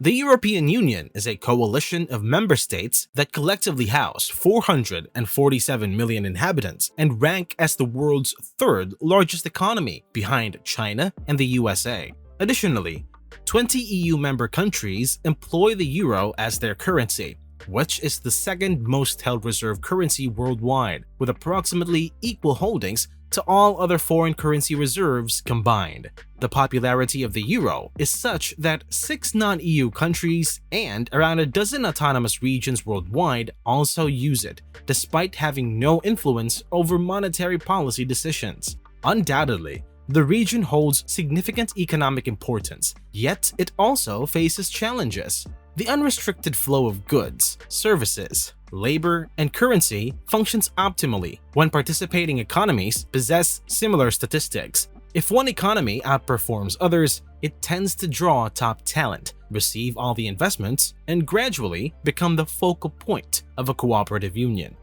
The European Union is a coalition of member states that collectively house 447 million inhabitants and rank as the world's third largest economy behind China and the USA. Additionally, 20 EU member countries employ the euro as their currency, which is the second most held reserve currency worldwide, with approximately equal holdings to all other foreign currency reserves combined. The popularity of the euro is such that 6 non-EU countries and around a dozen autonomous regions worldwide also use it, despite having no influence over monetary policy decisions. Undoubtedly, the region holds significant economic importance, yet it also faces challenges. The unrestricted flow of goods, services, labor, and currency functions optimally when participating economies possess similar statistics. If one economy outperforms others, it tends to draw top talent, receive all the investments, and gradually become the focal point of a cooperative union.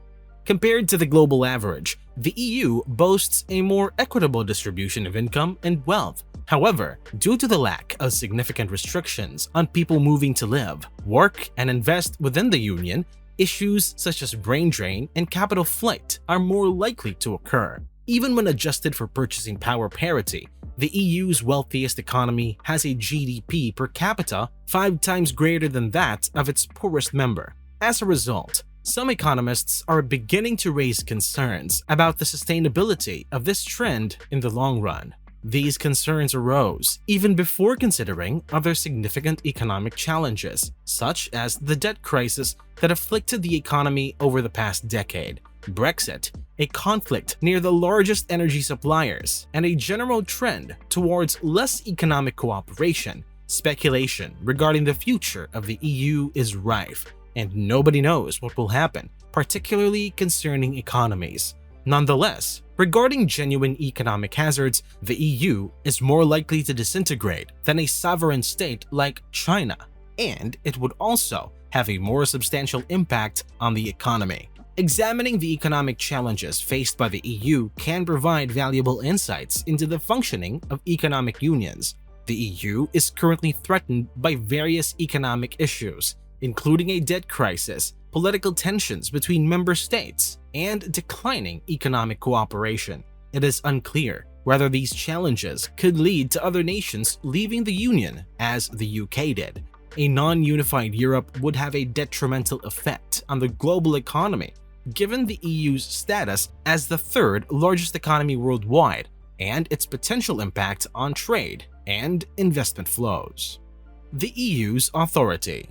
Compared to the global average, the EU boasts a more equitable distribution of income and wealth. However, due to the lack of significant restrictions on people moving to live, work, and invest within the Union, issues such as brain drain and capital flight are more likely to occur. Even when adjusted for purchasing power parity, the EU's wealthiest economy has a GDP per capita 5 times greater than that of its poorest member. As a result, some economists are beginning to raise concerns about the sustainability of this trend in the long run. These concerns arose even before considering other significant economic challenges, such as the debt crisis that afflicted the economy over the past decade, Brexit, a conflict near the largest energy suppliers, and a general trend towards less economic cooperation. Speculation regarding the future of the EU is rife, and nobody knows what will happen, particularly concerning economies. Nonetheless, regarding genuine economic hazards, the EU is more likely to disintegrate than a sovereign state like China, and it would also have a more substantial impact on the economy. Examining the economic challenges faced by the EU can provide valuable insights into the functioning of economic unions. The EU is currently threatened by various economic issues, including a debt crisis, political tensions between member states, and declining economic cooperation. It is unclear whether these challenges could lead to other nations leaving the Union, as the UK did. A non-unified Europe would have a detrimental effect on the global economy, given the EU's status as the third largest economy worldwide and its potential impact on trade and investment flows. The EU's authority.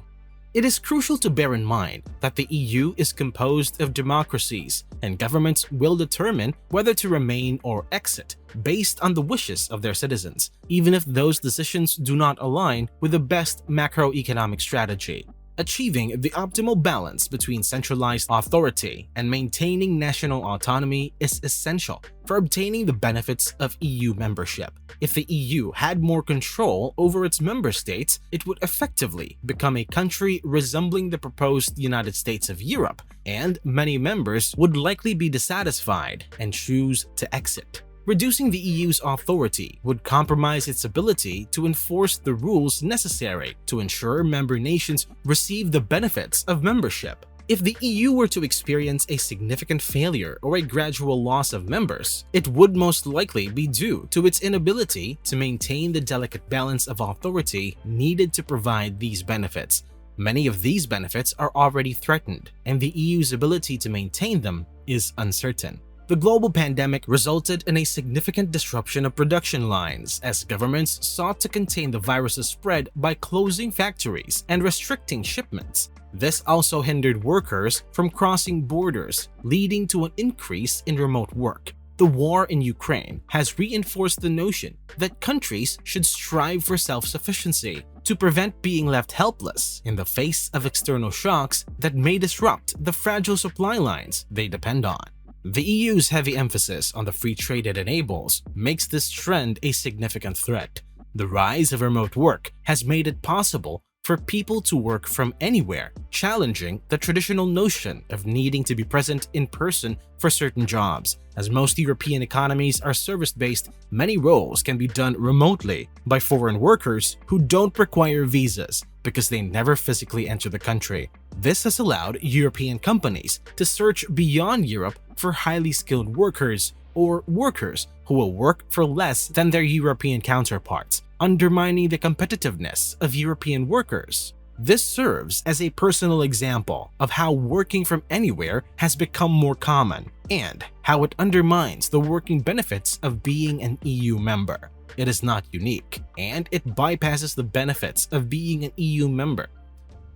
It is crucial to bear in mind that the EU is composed of democracies, and governments will determine whether to remain or exit based on the wishes of their citizens, even if those decisions do not align with the best macroeconomic strategy. Achieving the optimal balance between centralized authority and maintaining national autonomy is essential for obtaining the benefits of EU membership. If the EU had more control over its member states, it would effectively become a country resembling the proposed United States of Europe, and many members would likely be dissatisfied and choose to exit. Reducing the EU's authority would compromise its ability to enforce the rules necessary to ensure member nations receive the benefits of membership. If the EU were to experience a significant failure or a gradual loss of members, it would most likely be due to its inability to maintain the delicate balance of authority needed to provide these benefits. Many of these benefits are already threatened, and the EU's ability to maintain them is uncertain. The global pandemic resulted in a significant disruption of production lines as governments sought to contain the virus's spread by closing factories and restricting shipments. This also hindered workers from crossing borders, leading to an increase in remote work. The war in Ukraine has reinforced the notion that countries should strive for self-sufficiency to prevent being left helpless in the face of external shocks that may disrupt the fragile supply lines they depend on. The EU's heavy emphasis on the free trade it enables makes this trend a significant threat. The rise of remote work has made it possible for people to work from anywhere, challenging the traditional notion of needing to be present in person for certain jobs. As most European economies are service-based, many roles can be done remotely by foreign workers who don't require visas because they never physically enter the country. This has allowed European companies to search beyond Europe for highly skilled workers or workers who will work for less than their European counterparts, undermining the competitiveness of European workers. This serves as a personal example of how working from anywhere has become more common and how it undermines the working benefits of being an EU member. It is not unique, and it bypasses the benefits of being an EU member.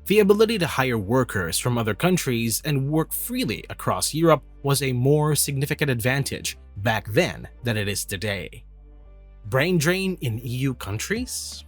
The ability to hire workers from other countries and work freely across Europe was a more significant advantage back then than it is today. Brain drain in EU countries?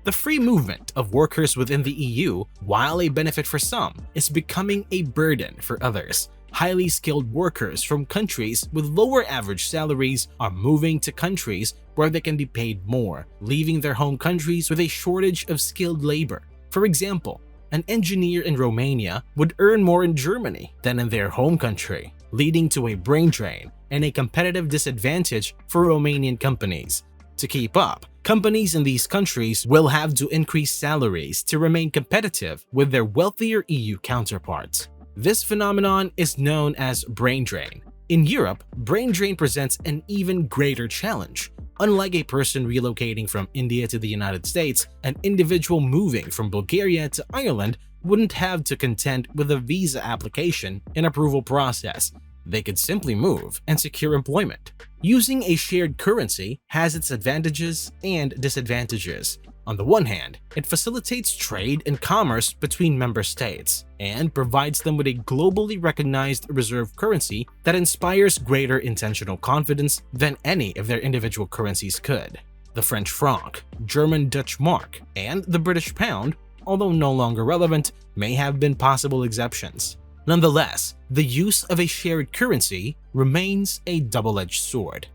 The free movement of workers within the EU, while a benefit for some, is becoming a burden for others. Highly skilled workers from countries with lower average salaries are moving to countries where they can be paid more, leaving their home countries with a shortage of skilled labor. For example, an engineer in Romania would earn more in Germany than in their home country, leading to a brain drain and a competitive disadvantage for Romanian companies. To keep up, companies in these countries will have to increase salaries to remain competitive with their wealthier EU counterparts. This phenomenon is known as brain drain. In Europe, brain drain presents an even greater challenge. Unlike a person relocating from India to the United States, an individual moving from Bulgaria to Ireland wouldn't have to contend with a visa application and approval process. They could simply move and secure employment. Using a shared currency has its advantages and disadvantages. On the one hand, it facilitates trade and commerce between member states and provides them with a globally recognized reserve currency that inspires greater intentional confidence than any of their individual currencies could. The French franc, German Dutch mark, and the British pound, although no longer relevant, may have been possible exceptions. Nonetheless, the use of a shared currency remains a double-edged sword.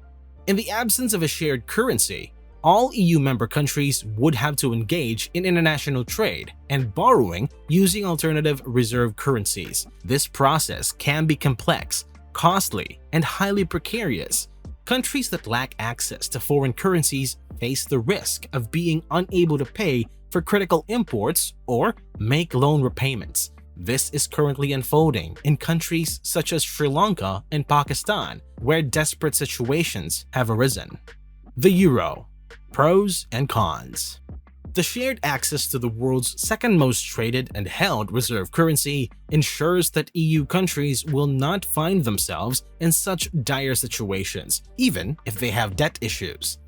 In the absence of a shared currency, all EU member countries would have to engage in international trade and borrowing using alternative reserve currencies. This process can be complex, costly, and highly precarious. Countries that lack access to foreign currencies face the risk of being unable to pay for critical imports or make loan repayments. This is currently unfolding in countries such as Sri Lanka and Pakistan, where desperate situations have arisen. The Euro. Pros and cons. The shared access to the world's second most traded and held reserve currency ensures that EU countries will not find themselves in such dire situations, even if they have debt issues.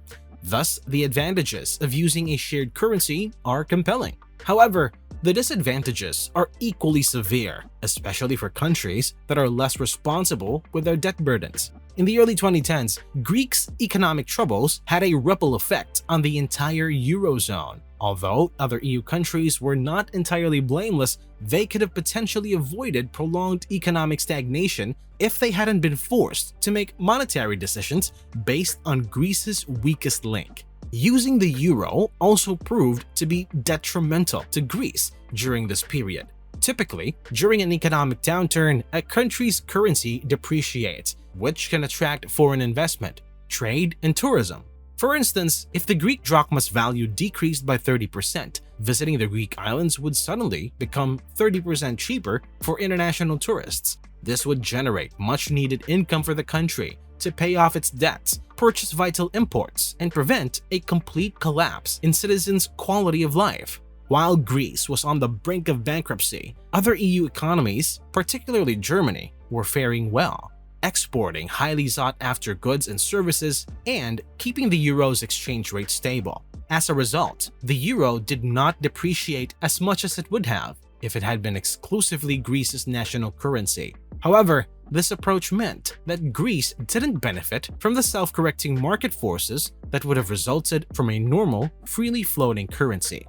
Thus, the advantages of using a shared currency are compelling. However, the disadvantages are equally severe, especially for countries that are less responsible with their debt burdens. In the early 2010s, Greece's economic troubles had a ripple effect on the entire Eurozone. Although other EU countries were not entirely blameless, they could have potentially avoided prolonged economic stagnation if they hadn't been forced to make monetary decisions based on Greece's weakest link. Using the euro also proved to be detrimental to Greece during this period. Typically, during an economic downturn, a country's currency depreciates, which can attract foreign investment, trade, and tourism. For instance, if the Greek drachma's value decreased by 30%, visiting the Greek islands would suddenly become 30% cheaper for international tourists. This would generate much-needed income for the country to pay off its debts, purchase vital imports, and prevent a complete collapse in citizens' quality of life. While Greece was on the brink of bankruptcy, other EU economies, particularly Germany, were faring well, exporting highly sought-after goods and services and keeping the euro's exchange rate stable. As a result, the euro did not depreciate as much as it would have if it had been exclusively Greece's national currency. However, this approach meant that Greece didn't benefit from the self-correcting market forces that would have resulted from a normal, freely floating currency.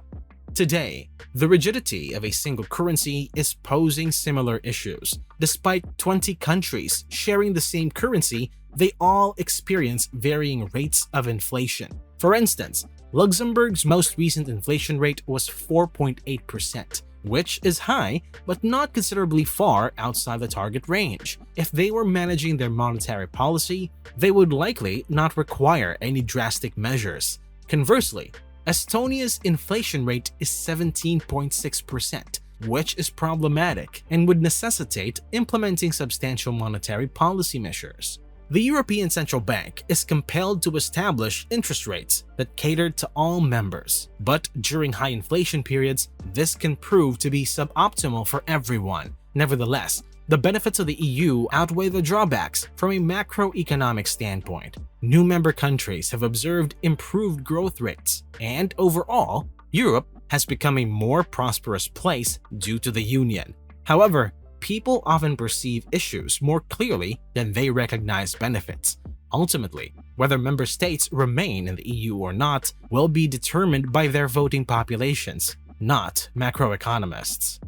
Today, the rigidity of a single currency is posing similar issues. Despite 20 countries sharing the same currency, they all experience varying rates of inflation. For instance, Luxembourg's most recent inflation rate was 4.8%, which is high but not considerably far outside the target range. If they were managing their monetary policy, they would likely not require any drastic measures. Conversely, Estonia's inflation rate is 17.6%, which is problematic and would necessitate implementing substantial monetary policy measures. The European Central Bank is compelled to establish interest rates that cater to all members, but during high inflation periods, this can prove to be suboptimal for everyone. Nevertheless, the benefits of the EU outweigh the drawbacks from a macroeconomic standpoint. New member countries have observed improved growth rates, and overall, Europe has become a more prosperous place due to the Union. However, people often perceive issues more clearly than they recognize benefits. Ultimately, whether member states remain in the EU or not will be determined by their voting populations, not macroeconomists.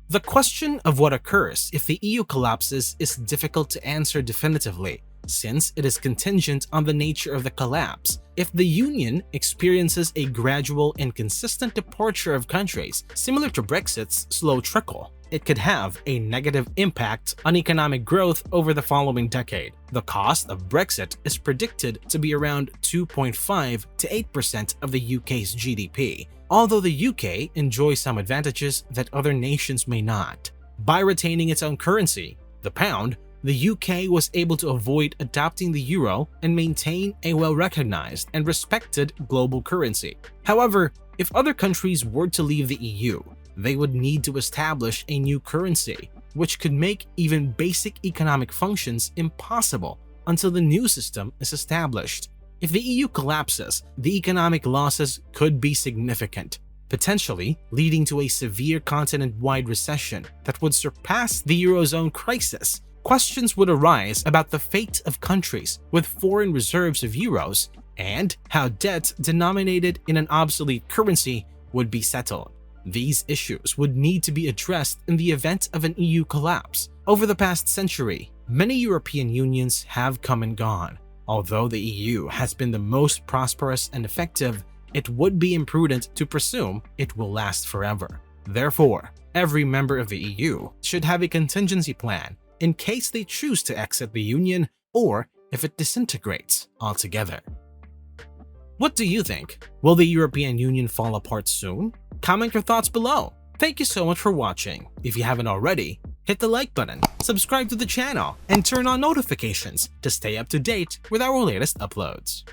The question of what occurs if the EU collapses is difficult to answer definitively, since it is contingent on the nature of the collapse. If the Union experiences a gradual and consistent departure of countries, similar to Brexit's slow trickle, it could have a negative impact on economic growth over the following decade. The cost of Brexit is predicted to be around 2.5 to 8% of the UK's GDP, although the UK enjoys some advantages that other nations may not. By retaining its own currency, the pound, the UK was able to avoid adopting the euro and maintain a well-recognized and respected global currency. However, if other countries were to leave the EU, they would need to establish a new currency, which could make even basic economic functions impossible until the new system is established. If the EU collapses, the economic losses could be significant, potentially leading to a severe continent-wide recession that would surpass the Eurozone crisis. Questions would arise about the fate of countries with foreign reserves of euros and how debt denominated in an obsolete currency would be settled. These issues would need to be addressed in the event of an EU collapse. Over the past century, many European unions have come and gone. Although the EU has been the most prosperous and effective, it would be imprudent to presume it will last forever. Therefore, every member of the EU should have a contingency plan in case they choose to exit the Union or if it disintegrates altogether. What do you think? Will the European Union fall apart soon? Comment your thoughts below. Thank you so much for watching. If you haven't already, hit the like button, subscribe to the channel, and turn on notifications to stay up to date with our latest uploads.